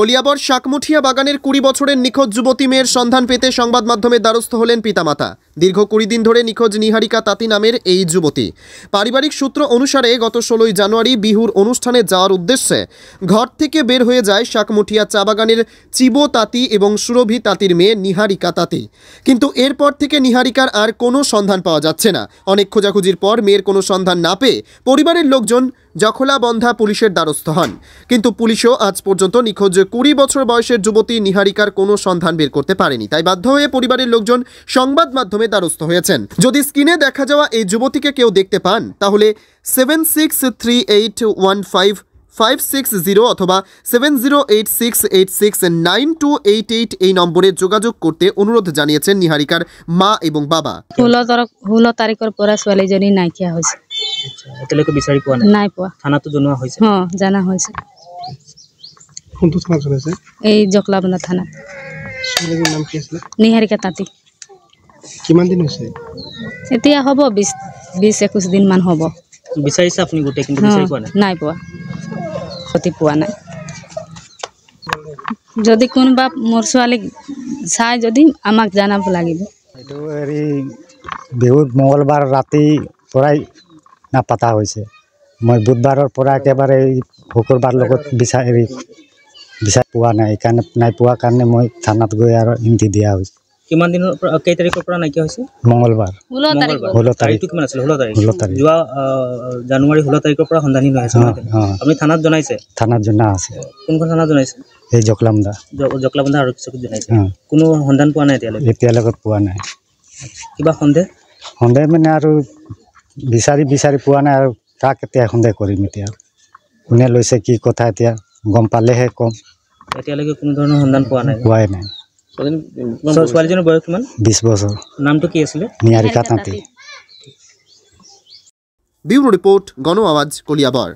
কলিয়াবর শাকমুঠিয়া বাগানের 20 বছরের নিখোঁজ যুবতী মেয়ের সন্ধান পেতে সংবাদ মাধ্যমের দ্বারস্থ হলেন পিতামাতা। দীর্ঘ 20 দিন ধরে নিখোঁজ নিহারিকা তাঁতি নামের এই যুবতী। পারিবারিক সূত্র অনুসারে গত 16 জানুয়ারি বিহুর অনুষ্ঠানে যাওয়ার উদ্দেশ্যে ঘর থেকে বের হয়ে যায় শাকমুঠিয়া চা বাগানের চিবো তাঁতি এবং সুরভি তাঁতির মেয়ে নিহারিকা তাঁতি। কিন্তু এরপর থেকে নিহারিকার আর কোনো সন্ধান পাওয়া যাচ্ছে না। অনেক খোঁজাখুঁজির পর মেয়ের কোনো সন্ধান না পেয়ে পরিবারের লোকজন জখলাবন্ধা পুলিশের দ্বারস্থ হন। কিন্তু পুলিশও আজ পর্যন্ত নিখোঁজ 20 বছর বয়সের যুবতী নিহারিকার কোনো সন্ধান বের করতে পারেনি। তাই বাধ্য হয়ে পরিবারের লোকজন সংবাদ মাধ্যমে দ্বারস্থ হয়েছেন। যদি স্ক্রিনে দেখা যাওয়া এই যুবতীকে কেউ দেখতে পান তাহলে 7638155560 অথবা 7086869288 এই নম্বরে যোগাযোগ করতে অনুরোধ জানিয়েছেন নিহারিকার মা এবং বাবা। 16 তাৰিখৰ পৰা ছোৱালীজনী নাইকিয়া হৈছে। আচ্ছা, এতিয়ালৈকে বিচাৰি পোৱা নাই? নাই পোৱা। থানাতো জনোৱা হৈছে? জানা হৈছে। কোনটো থানা চলাইছে? এই জখলাবন্ধা থানা। ছোৱালীজনীৰ নাম কি আছিল? নিহাৰিকা তাঁতি। কিমান দিন হৈছে? এতিয়া হ'ব 20-21 দিন মান হ'ব। বিচাৰিছে আপুনি গোটেই, কিন্তু বিচাৰি পোৱা নাই? নাই পোৱা, অতি পোৱা নাই। যদি কোনোবা মোৰ ছোৱালীক চাই যদি আমাক জনাব লাগিব। এইটো হেৰি বিহুত মঙ্গলবাৰ ৰাতি পৰাই নাপাতা হৈছে। মই বুধবাৰৰ পৰা একেবাৰে শুকুৰবাৰ লগত বিচাৰি পোৱা নাই। সেইকাৰণে নাই পোৱা কাৰণে মই থানাত গৈ আৰু ইন্তি দিয়া হৈছে। কিমান দিনৰ পৰা, কেই তাৰিখৰ পৰা নাইকিয়া হৈছে? মঙ্গলবাৰ 16 তাৰিখ। কিমান আছিল? 16 তাৰিখ। 16 তাৰিখ। যোৱা জানুৱাৰী 16 তাৰিখৰ পৰা সন্ধানী হৈ আছে। আপুনি থানাত জনাইছে? থানাত জনা আছে। কোনখন থানাত জনাইছে? এই জখলাবন্ধা। জখলাবন্ধা আৰক্ষী চকীত জনাইছে। কোনো সন্ধান পোৱা নাই এতিয়ালৈকে? এতিয়ালৈকে পোৱা নাই। কিবা সন্দেহ মানে আৰু বিচাৰি পোৱা নাই। আৰু কাক এতিয়া সন্দেহ কৰিম? এতিয়া কোনে লৈছে কি কথা এতিয়া গম পালেহে কম। এতিয়ালৈকে কোনো ধৰণৰ সন্ধান পোৱা নাই? পোৱাই নাই। ছোৱালীজনীৰ বয়স কিমান? 20 বছৰ। নামটো কি আছিলে? নিহাৰিকা তাঁতি। ব্যুৰো ৰিপোৰ্ট, গণ আওয়াজ, কলিয়াবৰ।